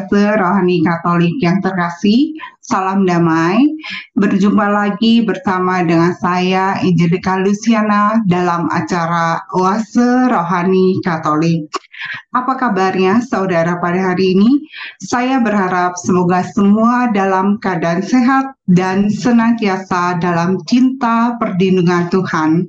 Oase Rohani Katolik yang terkasih, salam damai. Berjumpa lagi bersama dengan saya, Angelika Luciana, dalam acara Oase Rohani Katolik. Apa kabarnya saudara pada hari ini? Saya berharap semoga semua dalam keadaan sehat dan senantiasa dalam cinta perlindungan Tuhan.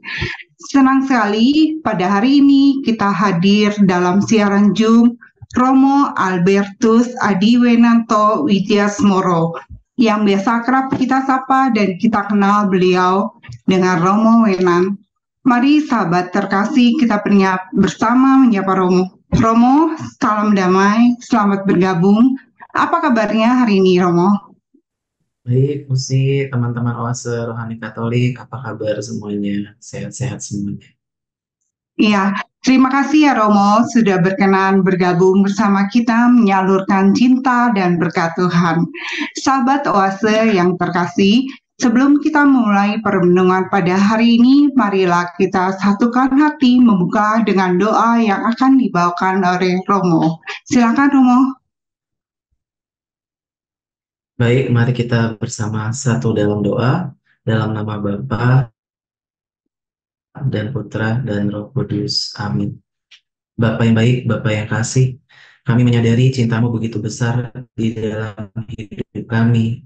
Senang sekali pada hari ini kita hadir dalam siaran Zoom Romo Albertus Adiwenanto Widyasmoro yang biasa kerap kita sapa dan kita kenal beliau dengan Romo Wenan. Mari sahabat terkasih kita bersama menyapa Romo. Romo, salam damai, selamat bergabung. Apa kabarnya hari ini Romo? Baik, teman-teman Oase Rohani Katolik, apa kabar semuanya? Sehat-sehat semuanya. Iya, terima kasih ya Romo sudah berkenan bergabung bersama kita menyalurkan cinta dan berkat Tuhan. Sahabat Oase yang terkasih, sebelum kita memulai perenungan pada hari ini, marilah kita satukan hati membuka dengan doa yang akan dibawakan oleh Romo. Silakan Romo. Baik, mari kita bersama satu dalam doa, dalam nama Bapa dan Putra dan Roh Kudus. Amin. Bapa yang baik, Bapa yang kasih, kami menyadari cintamu begitu besar di dalam hidup kami.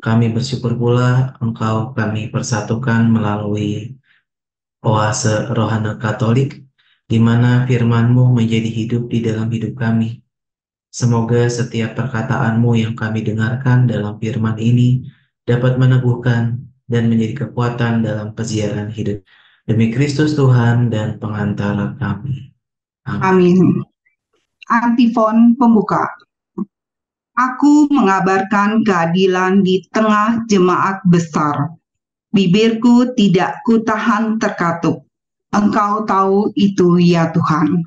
Kami bersyukur pula Engkau kami persatukan melalui Oase Rohani Katolik, di mana firman-Mu menjadi hidup di dalam hidup kami. Semoga setiap perkataan-Mu yang kami dengarkan dalam firman ini dapat meneguhkan dan menjadi kekuatan dalam keziaran hidup. Demi Kristus Tuhan dan pengantara kami. Amin. Amin. Antifon pembuka. Aku mengabarkan keadilan di tengah jemaat besar. Bibirku tidak kutahan terkatup. Engkau tahu itu ya Tuhan.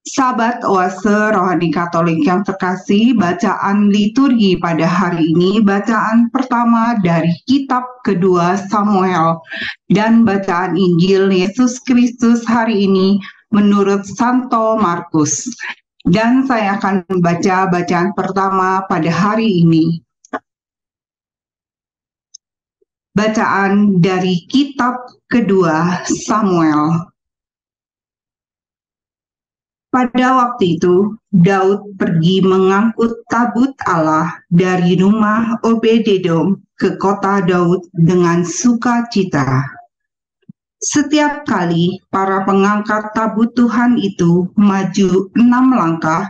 Sahabat Oase Rohani Katolik yang terkasih, bacaan liturgi pada hari ini, bacaan pertama dari kitab kedua Samuel, dan bacaan Injil Yesus Kristus hari ini menurut Santo Markus. Dan saya akan membaca bacaan pertama pada hari ini. Bacaan dari kitab kedua Samuel. Pada waktu itu, Daud pergi mengangkut tabut Allah dari rumah Obed-Edom ke kota Daud dengan sukacita. Setiap kali para pengangkat tabut Tuhan itu maju 6 langkah,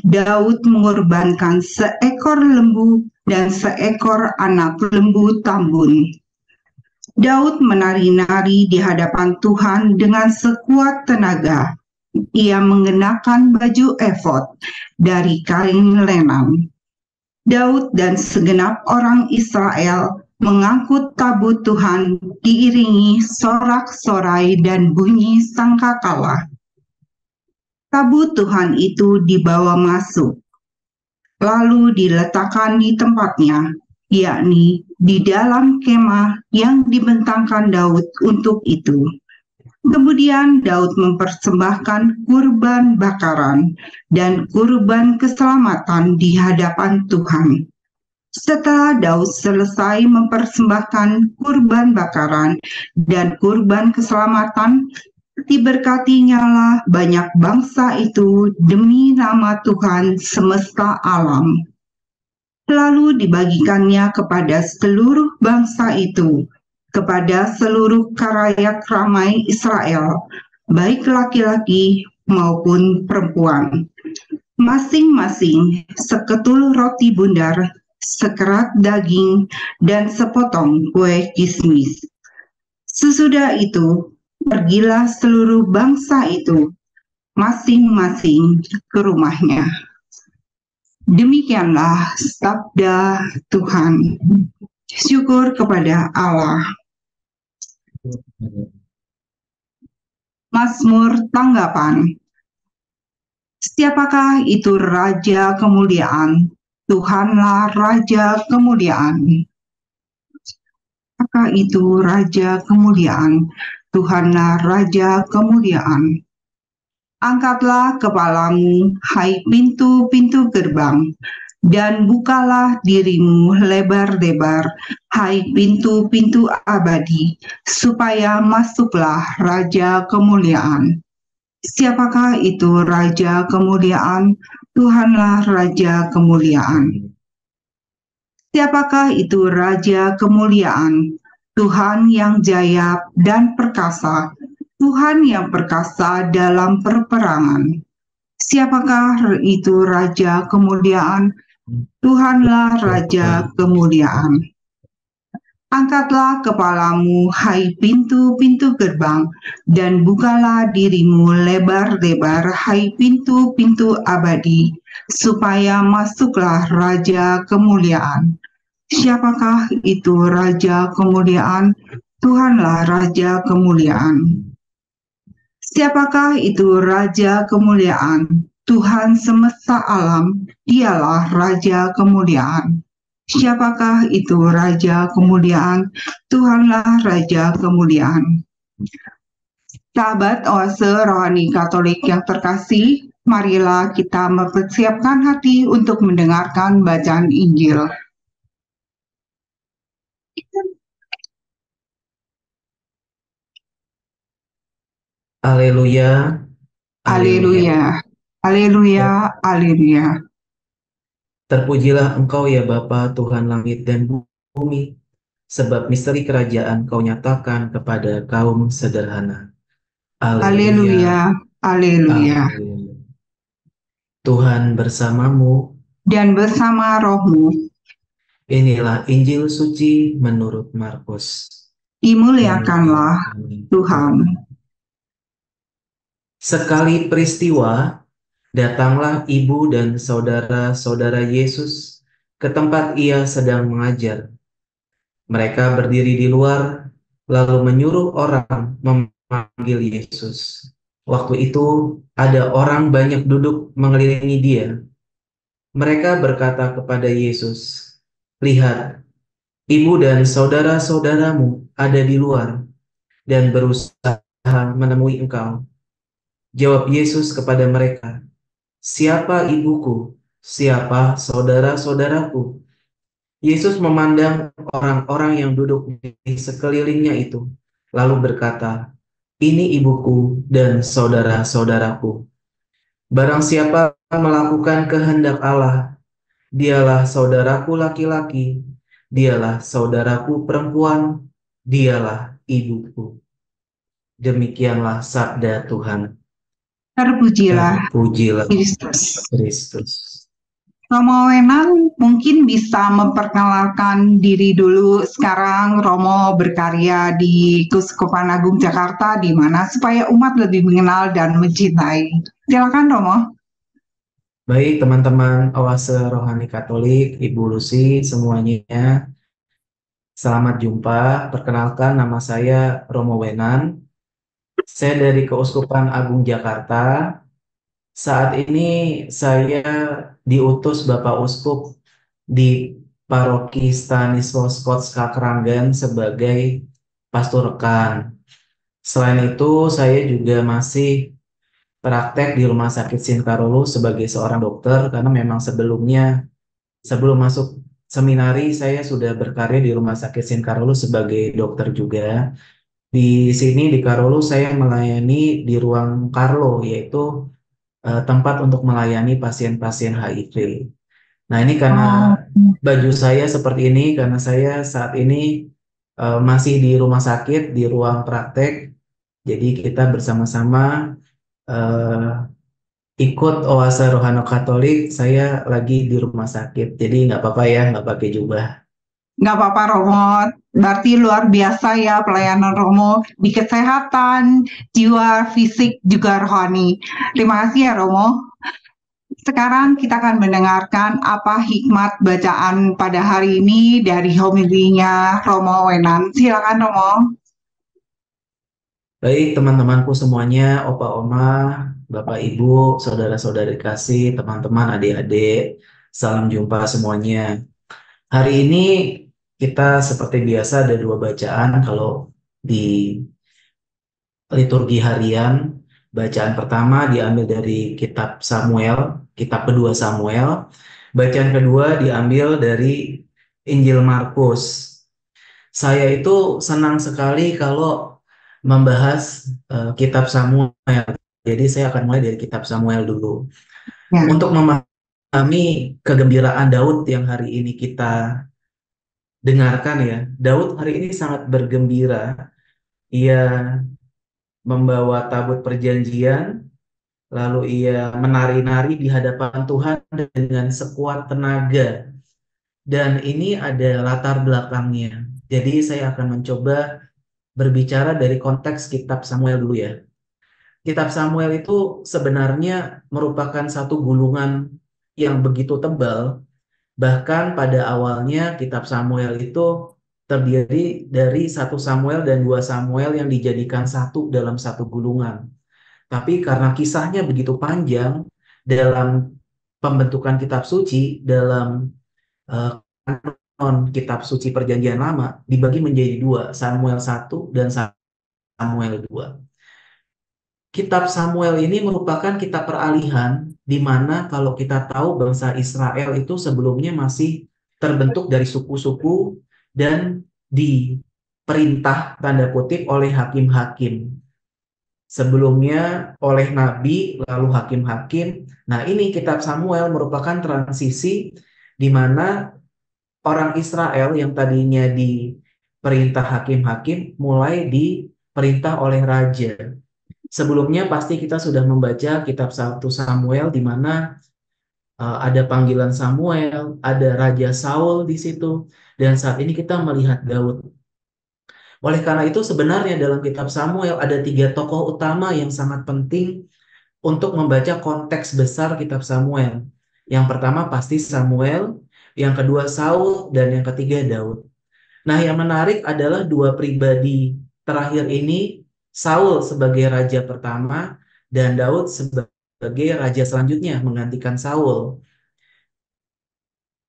Daud mengorbankan seekor lembu dan seekor anak lembu tambun. Daud menari-nari di hadapan Tuhan dengan sekuat tenaga. Ia mengenakan baju efod dari kain lenan. Daud dan segenap orang Israel mengangkut tabut Tuhan diiringi sorak-sorai dan bunyi sangkakala. Tabut Tuhan itu dibawa masuk, lalu diletakkan di tempatnya, yakni di dalam kemah yang dibentangkan Daud untuk itu. Kemudian Daud mempersembahkan kurban bakaran dan kurban keselamatan di hadapan Tuhan. Setelah Daud selesai mempersembahkan kurban bakaran dan kurban keselamatan, diberkatinyalah banyak bangsa itu demi nama Tuhan semesta alam. Lalu dibagikannya kepada seluruh bangsa itu, kepada seluruh khalayak ramai Israel, baik laki-laki maupun perempuan. Masing-masing seketul roti bundar, sekerat daging, dan sepotong kue kismis. Sesudah itu, pergilah seluruh bangsa itu, masing-masing ke rumahnya. Demikianlah sabda Tuhan. Syukur kepada Allah. Mazmur tanggapan. Siapakah itu Raja kemuliaan? Tuhanlah Raja kemuliaan. Apakah itu Raja kemuliaan? Tuhanlah Raja kemuliaan. Angkatlah kepalamu, hai pintu-pintu gerbang, dan bukalah dirimu lebar-lebar, hai pintu-pintu abadi, supaya masuklah Raja Kemuliaan. Siapakah itu Raja Kemuliaan? Tuhanlah Raja Kemuliaan. Siapakah itu Raja Kemuliaan? Tuhan yang jaya dan perkasa, Tuhan yang perkasa dalam peperangan. Siapakah itu Raja Kemuliaan? Tuhanlah Raja Kemuliaan. Angkatlah kepalamu, hai pintu-pintu gerbang, dan bukalah dirimu lebar-lebar, hai pintu-pintu abadi, supaya masuklah Raja Kemuliaan. Siapakah itu Raja Kemuliaan? Tuhanlah Raja Kemuliaan. Siapakah itu Raja Kemuliaan? Tuhan semesta alam, dialah Raja Kemuliaan. Siapakah itu Raja Kemuliaan? Tuhanlah Raja Kemuliaan. Sahabat Oase Rohani Katolik yang terkasih, marilah kita mempersiapkan hati untuk mendengarkan bacaan Injil. Haleluya, Haleluya, haleluya, haleluya. Terpujilah Engkau ya Bapa, Tuhan langit dan bumi, sebab misteri kerajaan Kau nyatakan kepada kaum sederhana. Haleluya, haleluya. Tuhan bersamamu dan bersama rohmu. Inilah Injil suci menurut Markus. Dimuliakanlah Tuhan. Sekali peristiwa, datanglah ibu dan saudara-saudara Yesus ke tempat ia sedang mengajar. Mereka berdiri di luar, lalu menyuruh orang memanggil Yesus. Waktu itu, ada orang banyak duduk mengelilingi dia. Mereka berkata kepada Yesus, "Lihat, ibu dan saudara-saudaramu ada di luar dan berusaha menemui engkau." Jawab Yesus kepada mereka, "Siapa ibuku? Siapa saudara-saudaraku?" Yesus memandang orang-orang yang duduk di sekelilingnya itu, lalu berkata, "Ini ibuku dan saudara-saudaraku. Barang siapa melakukan kehendak Allah, dialah saudaraku laki-laki, dialah saudaraku perempuan, dialah ibuku." Demikianlah sabda Tuhan. Terpujilah Kristus. Romo Wenang mungkin bisa memperkenalkan diri dulu. Sekarang Romo berkarya di Keuskupan Agung Jakarta, di mana supaya umat lebih mengenal dan mencintai. Silakan Romo. Baik teman-teman Oase Rohani Katolik, Ibu Lucy semuanya, selamat jumpa. Perkenalkan, nama saya Romo Wenan. Saya dari Keuskupan Agung Jakarta. Saat ini saya diutus Bapak Uskup di Paroki Stanislas Kotska Keranggan sebagai pastor rekan. Selain itu, saya juga masih praktek di Rumah Sakit Sinkarolu sebagai seorang dokter, karena memang sebelum masuk seminari, saya sudah berkarya di Rumah Sakit Sinkarolu sebagai dokter juga. Di sini di Karolu saya melayani di ruang Karlo, yaitu tempat untuk melayani pasien-pasien HIV. Nah, ini karena baju saya seperti ini, karena saya saat ini masih di rumah sakit, di ruang praktek. Jadi kita bersama-sama ikut Oase Rohani Katolik. Saya lagi di rumah sakit, jadi nggak apa-apa ya, nggak pakai jubah. Nggak apa-apa Romo, berarti luar biasa ya pelayanan Romo di kesehatan, jiwa, fisik, juga rohani. Terima kasih ya Romo. Sekarang kita akan mendengarkan apa hikmat bacaan pada hari ini dari homilinya Romo Wenan. Silakan Romo. Baik teman-temanku semuanya, opa oma, bapak ibu, saudara-saudari kasih, teman-teman, adik-adik, salam jumpa semuanya. Hari ini kita seperti biasa ada dua bacaan kalau di liturgi harian. Bacaan pertama diambil dari kitab Samuel, kitab kedua Samuel, Bacaan kedua diambil dari Injil Markus. Saya itu senang sekali kalau membahas kitab Samuel. Jadi saya akan mulai dari kitab Samuel dulu. Ya, Untuk memahami kegembiraan Daud yang hari ini kita dengarkan ya. Daud hari ini sangat bergembira. Ia membawa tabut perjanjian, lalu ia menari-nari di hadapan Tuhan dengan sekuat tenaga. Dan ini ada latar belakangnya. Jadi saya akan mencoba berbicara dari konteks kitab Samuel dulu ya. Kitab Samuel itu sebenarnya merupakan satu gulungan yang begitu tebal. Bahkan pada awalnya kitab Samuel itu terdiri dari satu Samuel dan dua Samuel yang dijadikan satu dalam satu gulungan. Tapi karena kisahnya begitu panjang dalam pembentukan kitab suci, dalam kanon kitab suci Perjanjian Lama dibagi menjadi dua, Samuel 1 dan Samuel 2. Kitab Samuel ini merupakan kitab peralihan di mana kalau kita tahu bangsa Israel itu sebelumnya masih terbentuk dari suku-suku dan diperintah tanda kutip oleh hakim-hakim. Sebelumnya oleh nabi, lalu hakim-hakim. Nah, ini kitab Samuel merupakan transisi di mana orang Israel yang tadinya diperintah hakim-hakim mulai diperintah oleh raja. Sebelumnya pasti kita sudah membaca kitab 1 Samuel di mana ada panggilan Samuel, ada Raja Saul di situ, dan saat ini kita melihat Daud. Oleh karena itu sebenarnya dalam kitab Samuel ada tiga tokoh utama yang sangat penting untuk membaca konteks besar kitab Samuel. Yang pertama pasti Samuel, yang kedua Saul, dan yang ketiga Daud. Nah, yang menarik adalah dua pribadi terakhir ini, Saul sebagai raja pertama dan Daud sebagai raja selanjutnya menggantikan Saul.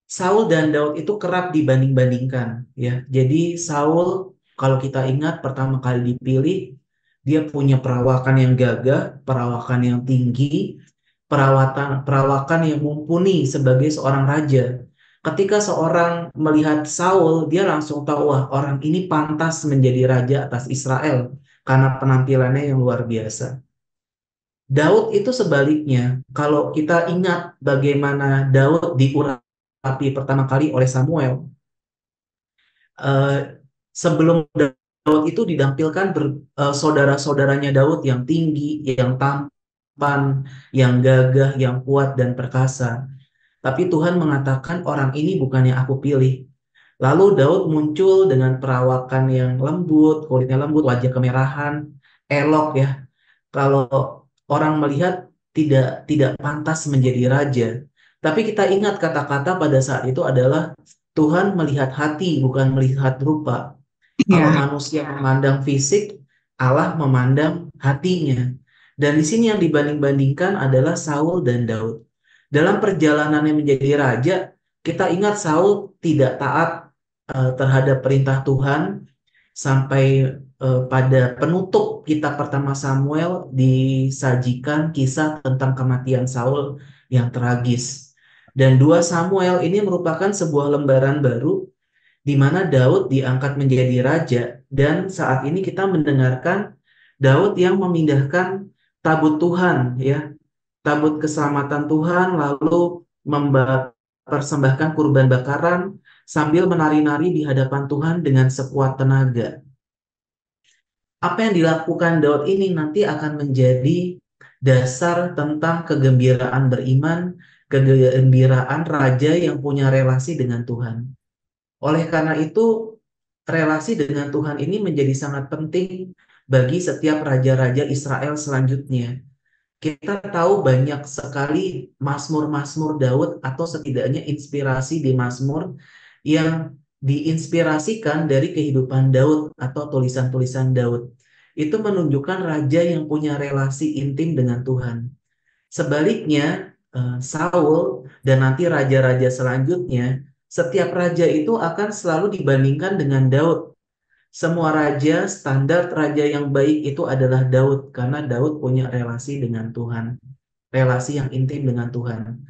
Saul dan Daud itu kerap dibanding-bandingkan ya. Jadi Saul kalau kita ingat pertama kali dipilih, dia punya perawakan yang gagah, perawakan yang tinggi, perawakan yang mumpuni sebagai seorang raja. Ketika seorang melihat Saul, dia langsung tahu, wah orang ini pantas menjadi raja atas Israel karena penampilannya yang luar biasa. Daud itu sebaliknya, kalau kita ingat bagaimana Daud diurapi pertama kali oleh Samuel, sebelum Daud itu didampilkan saudara-saudaranya Daud yang tinggi, yang tampan, yang gagah, yang kuat dan perkasa. Tapi Tuhan mengatakan orang ini bukan yang aku pilih. Lalu Daud muncul dengan perawakan yang lembut, kulitnya lembut, wajah kemerahan, elok ya. Kalau orang melihat tidak pantas menjadi raja. Tapi kita ingat kata-kata pada saat itu adalah Tuhan melihat hati, bukan melihat rupa. Kalau ya, manusia memandang fisik, Allah memandang hatinya. Dan di sini yang dibanding-bandingkan adalah Saul dan Daud. Dalam perjalanannya menjadi raja, kita ingat Saul tidak taat terhadap perintah Tuhan sampai pada penutup kitab pertama Samuel disajikan kisah tentang kematian Saul yang tragis. Dan 2 Samuel ini merupakan sebuah lembaran baru di mana Daud diangkat menjadi raja dan saat ini kita mendengarkan Daud yang memindahkan tabut Tuhan ya, tabut keselamatan Tuhan lalu mempersembahkan kurban bakaran sambil menari-nari di hadapan Tuhan dengan sekuat tenaga. Apa yang dilakukan Daud ini nanti akan menjadi dasar tentang kegembiraan beriman, kegembiraan raja yang punya relasi dengan Tuhan. Oleh karena itu, relasi dengan Tuhan ini menjadi sangat penting bagi setiap raja-raja Israel selanjutnya. Kita tahu banyak sekali mazmur-mazmur Daud atau setidaknya inspirasi di mazmur yang diinspirasikan dari kehidupan Daud atau tulisan-tulisan Daud. Itu menunjukkan raja yang punya relasi intim dengan Tuhan. Sebaliknya, Saul dan nanti raja-raja selanjutnya, setiap raja itu akan selalu dibandingkan dengan Daud. Semua raja, standar raja yang baik itu adalah Daud, karena Daud punya relasi dengan Tuhan, relasi yang intim dengan Tuhan.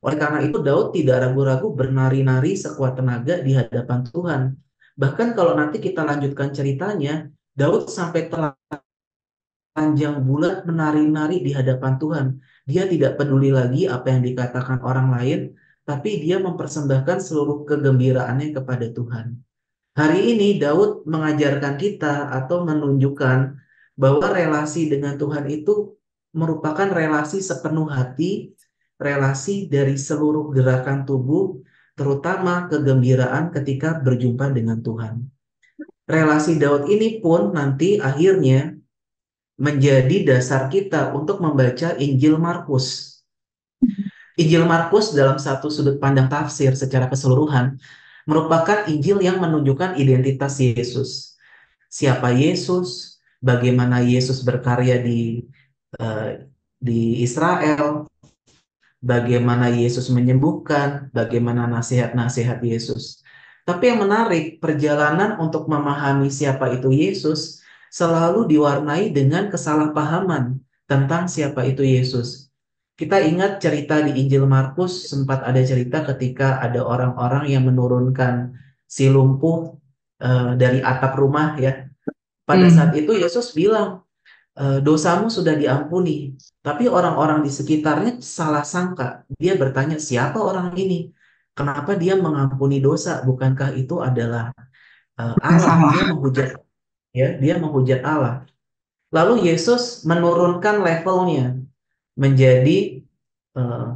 Oleh karena itu Daud tidak ragu-ragu bernari-nari sekuat tenaga di hadapan Tuhan. Bahkan kalau nanti kita lanjutkan ceritanya, Daud sampai telanjang bulat menari-nari di hadapan Tuhan. Dia tidak peduli lagi apa yang dikatakan orang lain, tapi dia mempersembahkan seluruh kegembiraannya kepada Tuhan. Hari ini Daud mengajarkan kita atau menunjukkan bahwa relasi dengan Tuhan itu merupakan relasi sepenuh hati, relasi dari seluruh gerakan tubuh, terutama kegembiraan ketika berjumpa dengan Tuhan. Relasi Daud ini pun nanti akhirnya menjadi dasar kita untuk membaca Injil Markus. Injil Markus dalam satu sudut pandang tafsir secara keseluruhan merupakan Injil yang menunjukkan identitas Yesus. Siapa Yesus, bagaimana Yesus berkarya eh, di Israel, bagaimana Yesus menyembuhkan, bagaimana nasihat-nasihat Yesus. Tapi yang menarik, perjalanan untuk memahami siapa itu Yesus selalu diwarnai dengan kesalahpahaman tentang siapa itu Yesus. Kita ingat cerita di Injil Markus, sempat ada cerita ketika ada orang-orang yang menurunkan si lumpuh dari atap rumah ya. Pada saat itu Yesus bilang, dosamu sudah diampuni. Tapi orang-orang di sekitarnya salah sangka. Dia bertanya, siapa orang ini? Kenapa dia mengampuni dosa? Bukankah itu adalah Allah? Salah. Dia menghujat Allah. Lalu Yesus menurunkan levelnya menjadi eh,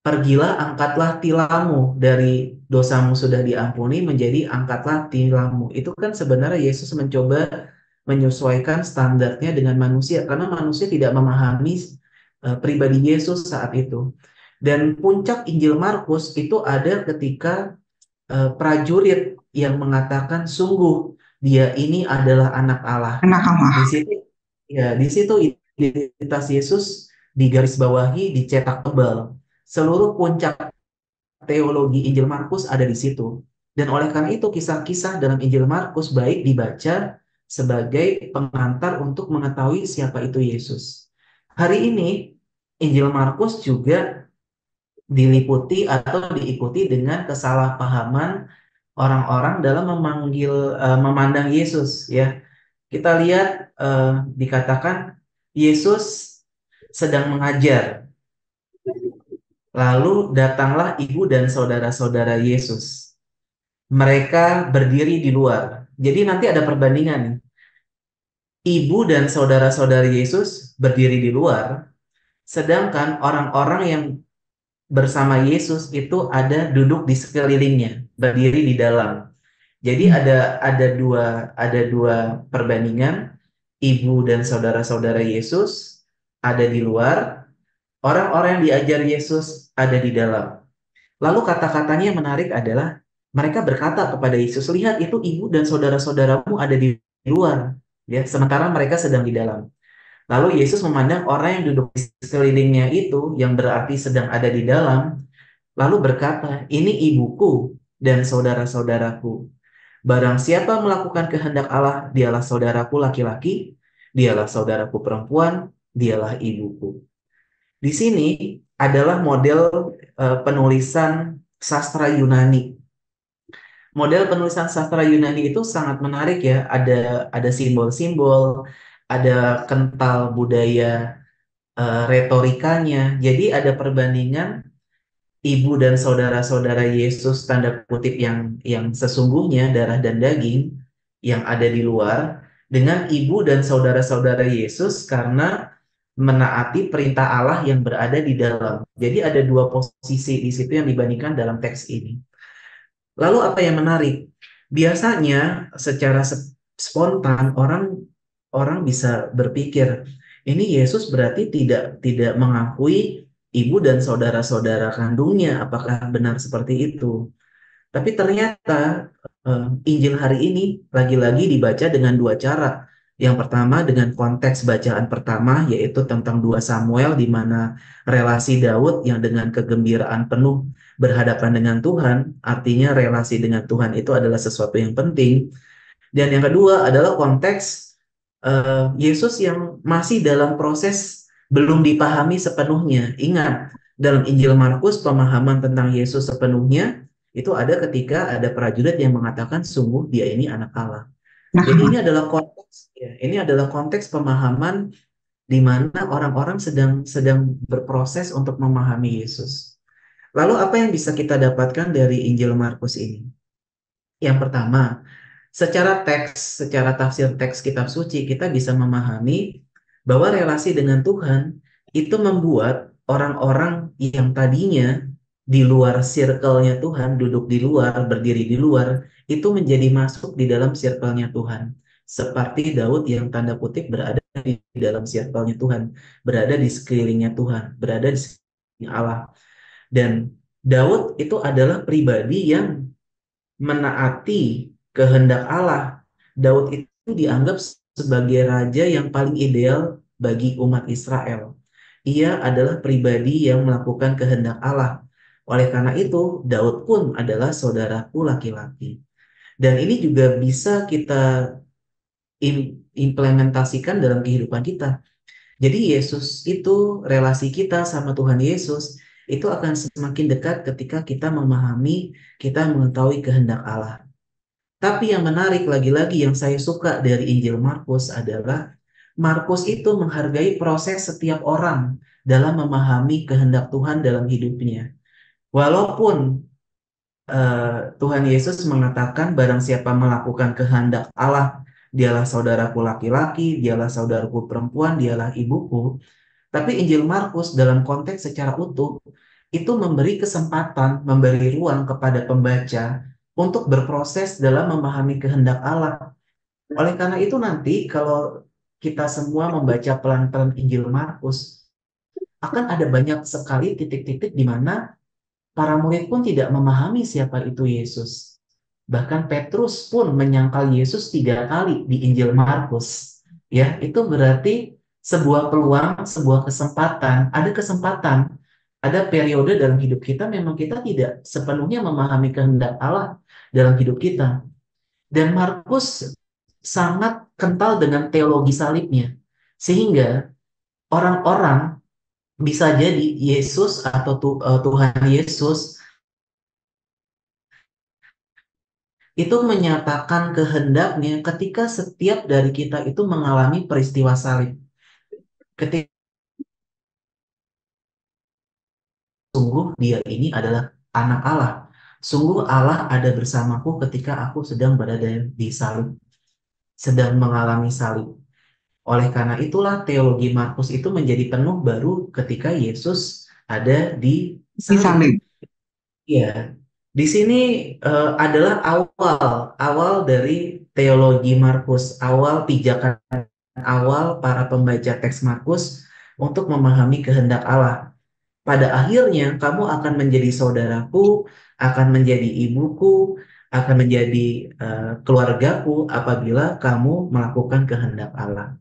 pergilah angkatlah tilammu, dari dosamu sudah diampuni menjadi angkatlah tilammu. Itu kan sebenarnya Yesus mencoba menyesuaikan standarnya dengan manusia karena manusia tidak memahami pribadi Yesus saat itu. Dan puncak Injil Markus itu ada ketika prajurit yang mengatakan sungguh dia ini adalah anak Allah. Anak Allah. Di situ identitas Yesus digarisbawahi, dicetak tebal. Seluruh puncak teologi Injil Markus ada di situ. Dan oleh karena itu kisah-kisah dalam Injil Markus baik dibaca sebagai pengantar untuk mengetahui siapa itu Yesus. Hari ini Injil Markus juga diliputi atau diikuti dengan kesalahpahaman orang-orang dalam memandang Yesus ya. Kita lihat dikatakan Yesus sedang mengajar. Lalu datanglah ibu dan saudara-saudara Yesus. Mereka berdiri di luar. Jadi nanti ada perbandingan. Ibu dan saudara-saudara Yesus berdiri di luar, sedangkan orang-orang yang bersama Yesus itu ada duduk di sekelilingnya, berdiri di dalam. Jadi ada dua perbandingan. Ibu dan saudara-saudara Yesus ada di luar, orang-orang yang diajar Yesus ada di dalam. Lalu kata-katanya yang menarik adalah mereka berkata kepada Yesus, lihat itu ibu dan saudara-saudaramu ada di luar, ya, sementara mereka sedang di dalam. Lalu Yesus memandang orang yang duduk di sekelilingnya itu, yang berarti sedang ada di dalam, lalu berkata, ini ibuku dan saudara-saudaraku. Barang siapa melakukan kehendak Allah, dialah saudaraku laki-laki, dialah saudaraku perempuan, dialah ibuku. Di sini adalah model penulisan sastra Yunani. Model penulisan sastra Yunani itu sangat menarik ya. Ada simbol-simbol, ada kental budaya retorikanya. Jadi ada perbandingan ibu dan saudara-saudara Yesus tanda kutip yang sesungguhnya darah dan daging yang ada di luar dengan ibu dan saudara-saudara Yesus karena menaati perintah Allah yang berada di dalam. Jadi ada dua posisi di situ yang dibandingkan dalam teks ini. Lalu apa yang menarik? Biasanya secara spontan orang bisa berpikir, ini Yesus berarti tidak mengakui ibu dan saudara-saudara kandungnya. Apakah benar seperti itu? Tapi ternyata Injil hari ini lagi-lagi dibaca dengan dua cara. Yang pertama dengan konteks bacaan pertama, yaitu tentang 2 Samuel, di mana relasi Daud yang dengan kegembiraan penuh berhadapan dengan Tuhan, artinya relasi dengan Tuhan itu adalah sesuatu yang penting. Dan yang kedua adalah konteks Yesus yang masih dalam proses belum dipahami sepenuhnya. Ingat, Dalam Injil Markus, pemahaman tentang Yesus sepenuhnya itu ada ketika ada prajurit yang mengatakan sungguh dia ini anak Allah. Jadi Nah, ini adalah konteks pemahaman di mana orang-orang sedang berproses untuk memahami Yesus. Lalu apa yang bisa kita dapatkan dari Injil Markus ini? Yang pertama, secara tafsir teks kitab suci, kita bisa memahami bahwa relasi dengan Tuhan itu membuat orang-orang yang tadinya di luar circle-nya Tuhan, duduk di luar, berdiri di luar, itu menjadi masuk di dalam circle-nya Tuhan. Seperti Daud yang tanda kutip berada di dalam circle-nya Tuhan, berada di sekelilingnya Tuhan, berada di sekeliling Allah. Dan Daud itu adalah pribadi yang menaati kehendak Allah. Daud itu dianggap sebagai raja yang paling ideal bagi umat Israel. Ia adalah pribadi yang melakukan kehendak Allah. Oleh karena itu, Daud pun adalah saudaraku laki-laki. Dan ini juga bisa kita implementasikan dalam kehidupan kita. Jadi Yesus itu, relasi kita sama Tuhan Yesus itu akan semakin dekat ketika kita memahami, kita mengetahui kehendak Allah. Tapi yang menarik lagi-lagi yang saya suka dari Injil Markus adalah Markus itu menghargai proses setiap orang dalam memahami kehendak Tuhan dalam hidupnya. Walaupun Tuhan Yesus mengatakan barang siapa melakukan kehendak Allah, dialah saudaraku laki-laki, dialah saudaraku perempuan, dialah ibuku. Tapi Injil Markus dalam konteks secara utuh itu memberi kesempatan, memberi ruang kepada pembaca untuk berproses dalam memahami kehendak Allah. Oleh karena itu nanti kalau kita semua membaca pelan-pelan Injil Markus, akan ada banyak sekali titik-titik di mana para murid pun tidak memahami siapa itu Yesus. Bahkan Petrus pun menyangkal Yesus 3 kali di Injil Markus. Ya, itu berarti sebuah peluang, sebuah kesempatan, ada periode dalam hidup kita memang kita tidak sepenuhnya memahami kehendak Allah dalam hidup kita. Dan Markus sangat kental dengan teologi salibnya. Sehingga orang-orang bisa jadi Yesus atau Tuhan Yesus itu menyatakan kehendaknya ketika setiap dari kita itu mengalami peristiwa salib. Ketika sungguh dia ini adalah anak Allah. Sungguh Allah ada bersamaku ketika aku sedang berada di salib, sedang mengalami salib. Oleh karena itulah teologi Markus itu menjadi penuh baru ketika Yesus ada di salib. disalib. Ya, di sini adalah awal dari teologi Markus, awal pijakan awal para pembaca teks Markus untuk memahami kehendak Allah. Pada akhirnya kamu akan menjadi saudaraku, akan menjadi ibuku, akan menjadi keluargaku apabila kamu melakukan kehendak Allah.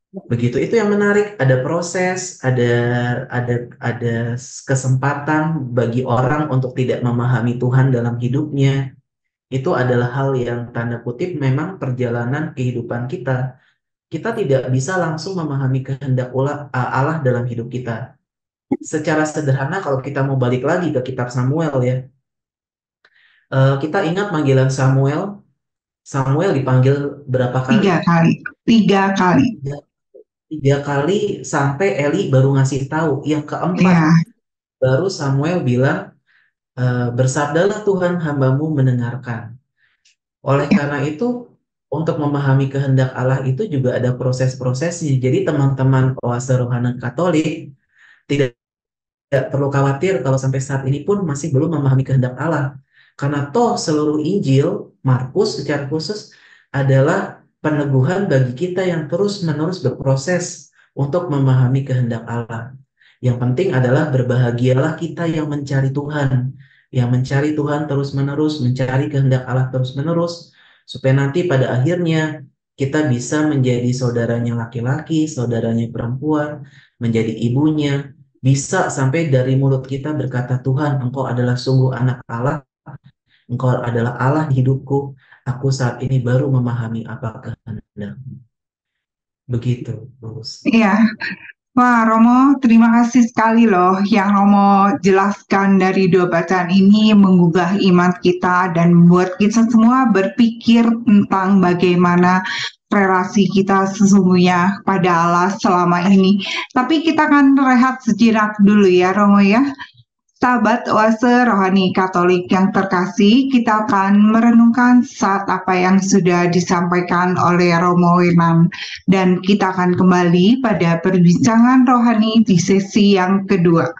Begitu, itu yang menarik. Ada proses, ada kesempatan bagi orang untuk tidak memahami Tuhan dalam hidupnya. Itu adalah hal yang tanda kutip memang perjalanan kehidupan kita. Kita tidak bisa langsung memahami kehendak Allah dalam hidup kita. Secara sederhana kalau kita mau balik lagi ke kitab Samuel ya, kita ingat panggilan Samuel. Samuel dipanggil berapa kali? 3 kali. 3 kali. 3 kali sampai Eli baru ngasih tahu. Yang keempat Ya, baru Samuel bilang, bersabdalah Tuhan hambamu mendengarkan. Oleh karena itu, untuk memahami kehendak Allah itu juga ada proses-prosesnya. Jadi teman-teman Oase Rohani Katolik tidak perlu khawatir kalau sampai saat ini pun masih belum memahami kehendak Allah. Karena toh seluruh Injil, Markus secara khusus adalah peneguhan bagi kita yang terus-menerus berproses untuk memahami kehendak Allah. Yang penting adalah berbahagialah kita yang mencari Tuhan, yang mencari Tuhan terus-menerus, mencari kehendak Allah terus-menerus, supaya nanti pada akhirnya kita bisa menjadi saudaranya laki-laki, saudaranya perempuan, menjadi ibunya, bisa sampai dari mulut kita berkata, Tuhan, Engkau adalah sungguh anak Allah, Engkau adalah Allah di hidupku, aku saat ini baru memahami apa kehendak. Begitu, Bos. iya. Wah, Romo, terima kasih sekali loh yang Romo jelaskan dari dua bacaan ini menggugah iman kita dan membuat kita semua berpikir tentang bagaimana relasi kita sesungguhnya pada Allah selama ini. Tapi kita akan rehat sejenak dulu ya, Romo ya. Sahabat Oase Rohani Katolik yang terkasih, kita akan merenungkan saat apa yang sudah disampaikan oleh Romo Wenan. Dan kita akan kembali pada perbincangan rohani di sesi yang kedua.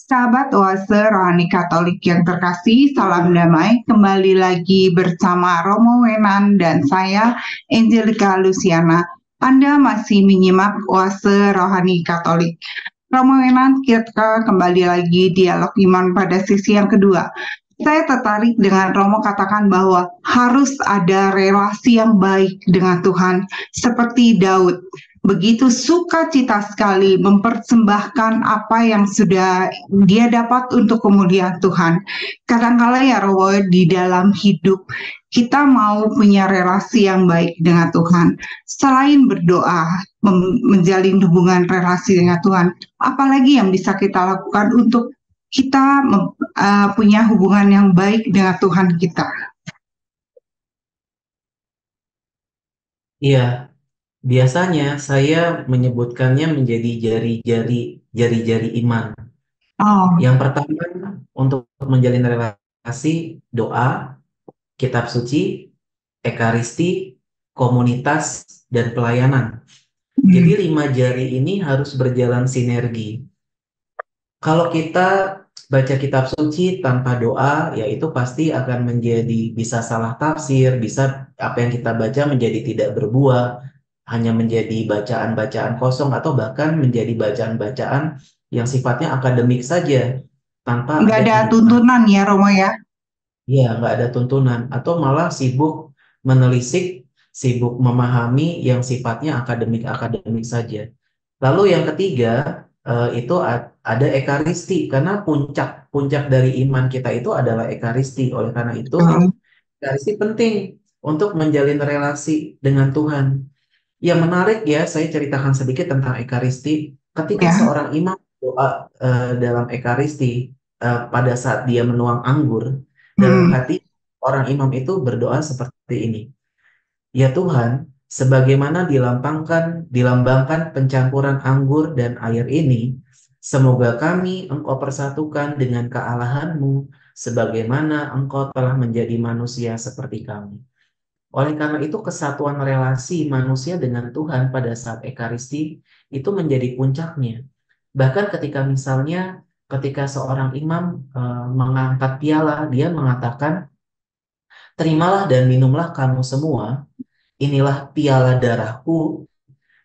Sahabat Oase Rohani Katolik yang terkasih, salam damai. Kembali lagi bersama Romo Wenan dan saya, Angelica Luciana. Anda masih menyimak Oase Rohani Katolik. Romo Wenan, kita kembali lagi dialog iman pada sesi yang kedua. Saya tertarik dengan Romo katakan bahwa harus ada relasi yang baik dengan Tuhan, seperti Daud. Begitu sukacita sekali mempersembahkan apa yang sudah dia dapat untuk kemuliaan Tuhan. Kadang-kala ya Romo, di dalam hidup kita mau punya relasi yang baik dengan Tuhan. Selain berdoa, menjalin hubungan relasi dengan Tuhan, apalagi yang bisa kita lakukan untuk kita punya hubungan yang baik dengan Tuhan kita. Iya, biasanya saya menyebutkannya menjadi jari-jari iman. Oh, Yang pertama, untuk menjalin relasi, doa, kitab suci, ekaristi, komunitas, dan pelayanan. Jadi 5 jari ini harus berjalan sinergi. Kalau kita baca kitab suci tanpa doa, ya itu pasti akan menjadi bisa salah tafsir, bisa apa yang kita baca menjadi tidak berbuah, hanya menjadi bacaan-bacaan kosong atau bahkan menjadi bacaan-bacaan yang sifatnya akademik saja tanpa nggak ada ada kehidupan. tuntunan ya Romo ya. Ya, nggak ada tuntunan atau malah sibuk menelisik, sibuk memahami yang sifatnya akademik-akademik saja. Lalu yang ketiga itu ada ekaristi karena puncak dari iman kita itu adalah ekaristi. Oleh karena itu, ekaristi penting untuk menjalin relasi dengan Tuhan. Yang menarik ya, saya ceritakan sedikit tentang ekaristi. Ketika Ya. seorang imam doa dalam ekaristi pada saat dia menuang anggur, dalam Hmm. hati orang imam itu berdoa seperti ini. Ya Tuhan, sebagaimana dilambangkan pencampuran anggur dan air ini, semoga kami Engkau persatukan dengan kealahan-Mu, sebagaimana Engkau telah menjadi manusia seperti kami. Oleh karena itu, kesatuan relasi manusia dengan Tuhan pada saat Ekaristi itu menjadi puncaknya. Bahkan ketika seorang imam mengangkat piala, dia mengatakan, terimalah dan minumlah kamu semua, inilah piala darahku,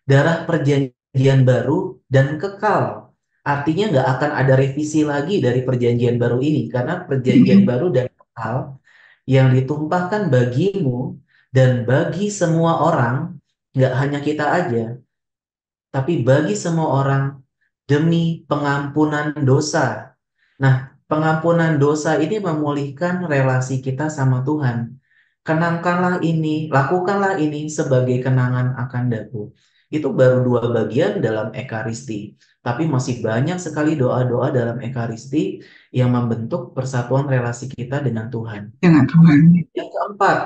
darah perjanjian baru dan kekal. Artinya nggak akan ada revisi lagi dari perjanjian baru ini, karena perjanjian baru dan kekal yang ditumpahkan bagimu dan bagi semua orang, nggak hanya kita aja, tapi bagi semua orang demi pengampunan dosa. Nah, pengampunan dosa ini memulihkan relasi kita sama Tuhan. Kenangkanlah ini, lakukanlah ini sebagai kenangan akan daku. Itu baru 2 bagian dalam Ekaristi. Tapi masih banyak sekali doa-doa dalam Ekaristi yang membentuk persatuan relasi kita dengan Tuhan. Dengan Tuhan. Yang keempat,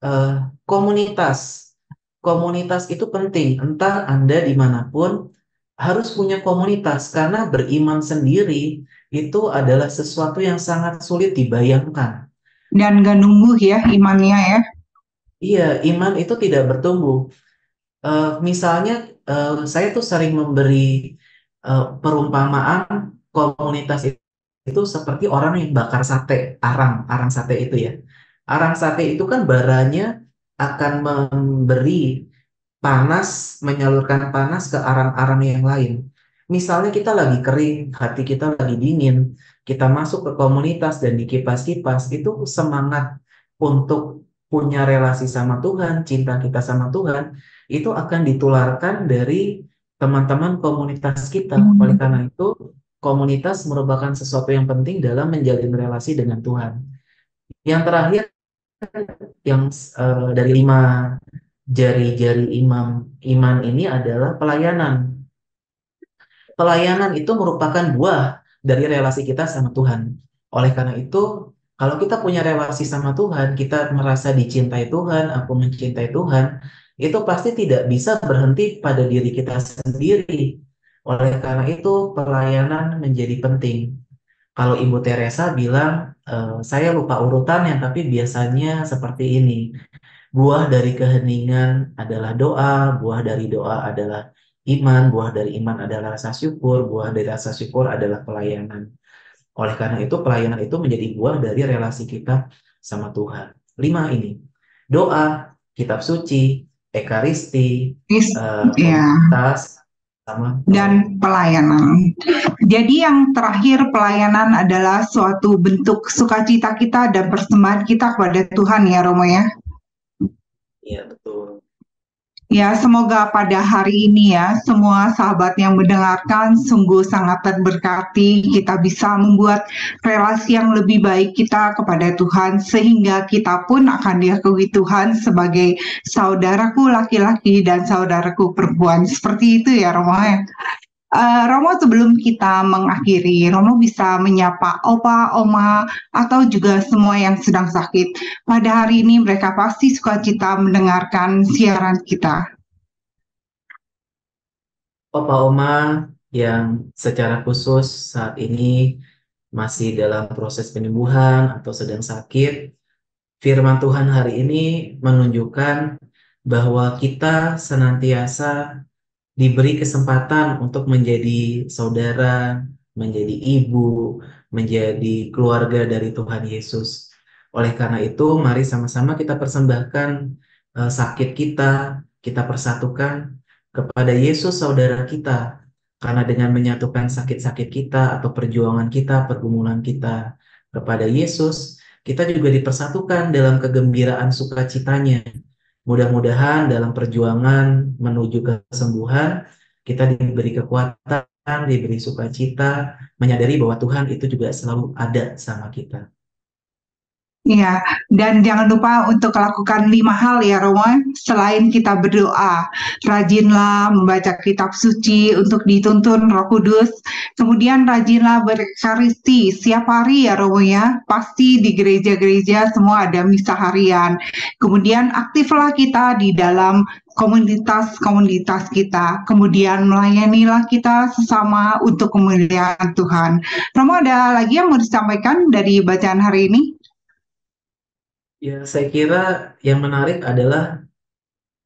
eh, komunitas. Komunitas itu penting. Entah Anda dimanapun, harus punya komunitas. Karena beriman sendiri itu adalah sesuatu yang sangat sulit dibayangkan. Dan gak nunggu ya imannya ya. Iya, iman itu tidak bertumbuh. Misalnya, saya tuh sering memberi perumpamaan komunitas itu seperti orang yang bakar sate, arang sate itu ya. Arang sate itu kan baranya akan memberi panas, menyalurkan panas ke arang-arang yang lain. Misalnya kita lagi kering, hati kita lagi dingin, kita masuk ke komunitas dan di kipas-kipas, itu semangat untuk punya relasi sama Tuhan, cinta kita sama Tuhan, itu akan ditularkan dari teman-teman komunitas kita. Oleh karena itu, komunitas merupakan sesuatu yang penting dalam menjalin relasi dengan Tuhan. Yang terakhir, yang dari 5 jari-jari iman ini adalah pelayanan. Pelayanan itu merupakan buah dari relasi kita sama Tuhan. Oleh karena itu, kalau kita punya relasi sama Tuhan, kita merasa dicintai Tuhan, aku mencintai Tuhan, itu pasti tidak bisa berhenti pada diri kita sendiri. Oleh karena itu, pelayanan menjadi penting. Kalau Ibu Teresa bilang, saya lupa urutannya, tapi biasanya seperti ini. Buah dari keheningan adalah doa, buah dari doa adalah iman, buah dari iman adalah rasa syukur, buah dari rasa syukur adalah pelayanan. Oleh karena itu, pelayanan itu menjadi buah dari relasi kita sama Tuhan. 5 ini, doa, kitab suci, ekaristi, Ya, komunitas, sama dan pelayanan. pelayanan. Jadi yang terakhir, pelayanan adalah suatu bentuk sukacita kita dan persembahan kita kepada Tuhan ya Romo ya. Iya, betul. Ya, semoga pada hari ini ya, semua sahabat yang mendengarkan sungguh sangat terberkati. Kita bisa membuat relasi yang lebih baik kita kepada Tuhan, sehingga kita pun akan diakui Tuhan sebagai saudaraku laki-laki dan saudaraku perempuan. Seperti itu ya, Romo ya. Romo, sebelum kita mengakhiri, Romo bisa menyapa opa, oma, atau juga semua yang sedang sakit. Pada hari ini mereka pasti sukacita mendengarkan siaran kita. Opa Oma yang secara khusus saat ini masih dalam proses penyembuhan atau sedang sakit, firman Tuhan hari ini menunjukkan bahwa kita senantiasa diberi kesempatan untuk menjadi saudara, menjadi ibu, menjadi keluarga dari Tuhan Yesus. Oleh karena itu, mari sama-sama kita persembahkan sakit kita persatukan kepada Yesus saudara kita. Karena dengan menyatukan sakit-sakit kita atau perjuangan kita, pergumulan kita kepada Yesus, kita juga dipersatukan dalam kegembiraan sukacitanya. Mudah-mudahan dalam perjuangan menuju kesembuhan, kita diberi kekuatan, diberi sukacita, menyadari bahwa Tuhan itu juga selalu ada sama kita. Iya, dan jangan lupa untuk lakukan 5 hal ya Romo, selain kita berdoa. Rajinlah membaca kitab suci untuk dituntun Roh Kudus, kemudian rajinlah berkaristi setiap hari ya Romo ya, pasti di gereja-gereja semua ada misa harian. Kemudian aktiflah kita di dalam komunitas-komunitas kita, kemudian melayanilah kita sesama untuk kemuliaan Tuhan. Romo, ada lagi yang mau disampaikan dari bacaan hari ini? Ya, saya kira yang menarik adalah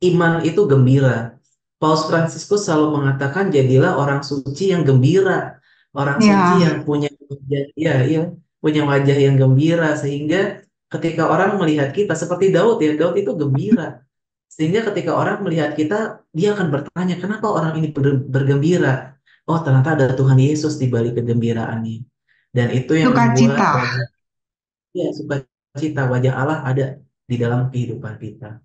iman itu gembira. Paus Fransiskus selalu mengatakan jadilah orang suci yang gembira, orang suci Ya, yang punya wajah, ya, punya wajah yang gembira sehingga ketika orang melihat kita seperti Daud ya, Daud itu gembira. Sehingga ketika orang melihat kita, dia akan bertanya, kenapa orang ini bergembira? Oh, ternyata ada Tuhan Yesus di balik kegembiraannya. Dan itu yang membuat sukacita. sukacita, wajah Allah ada di dalam kehidupan kita.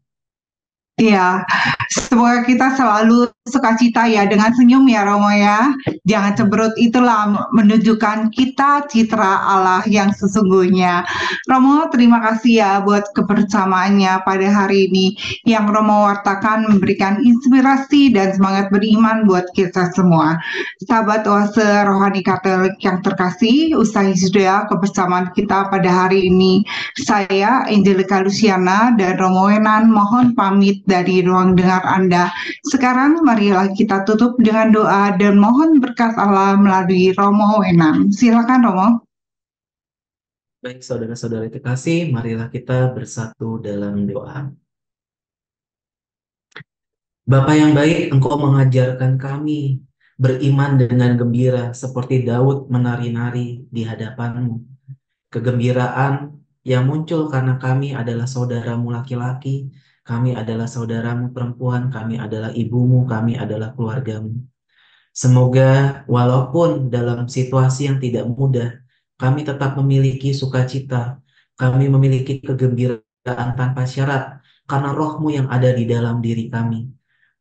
Iya, semoga kita selalu sukacita ya dengan senyum ya Romo ya. Jangan cemberut, itulah menunjukkan kita citra Allah yang sesungguhnya. Romo, terima kasih ya buat kebersamaannya pada hari ini. Yang Romo wartakan memberikan inspirasi dan semangat beriman buat kita semua. Sahabat Oase Rohani Katolik yang terkasih, usai sudah kebersamaan kita pada hari ini. Saya Angelika Luciana dan Romo Wenan mohon pamit dari ruang dengar Anda. Sekarang marilah kita tutup dengan doa dan mohon berkat Allah melalui Romo Wenan. Silakan Romo. Baik, saudara-saudara terkasih, marilah kita bersatu dalam doa. Bapa yang baik, Engkau mengajarkan kami beriman dengan gembira seperti Daud menari-nari di hadapan-Mu. Kegembiraan yang muncul karena kami adalah saudaramu laki-laki, kami adalah saudaramu perempuan, kami adalah ibumu, kami adalah keluargamu. Semoga walaupun dalam situasi yang tidak mudah, kami tetap memiliki sukacita, kami memiliki kegembiraan tanpa syarat, karena roh-Mu yang ada di dalam diri kami.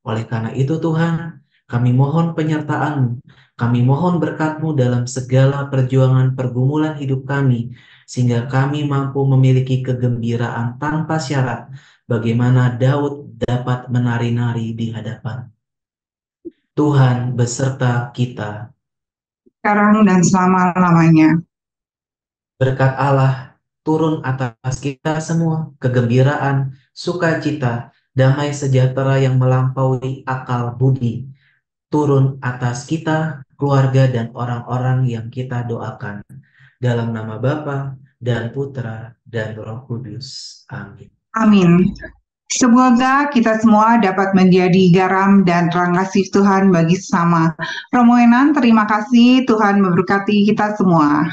Oleh karena itu Tuhan, Kami mohon penyertaan-Mu, kami mohon berkat-Mu dalam segala perjuangan pergumulan hidup kami, sehingga kami mampu memiliki kegembiraan tanpa syarat, bagaimana Daud dapat menari-nari di hadapan Tuhan beserta kita. Sekarang dan selama-lamanya. Berkat Allah turun atas kita semua, kegembiraan, sukacita, damai sejahtera yang melampaui akal budi, turun atas kita, keluarga, dan orang-orang yang kita doakan. Dalam nama Bapa dan Putra dan Roh Kudus. Amin. Amin. Semoga kita semua dapat menjadi garam dan terang kasih Tuhan bagi sesama. Romo Enan, terima kasih. Tuhan memberkati kita semua.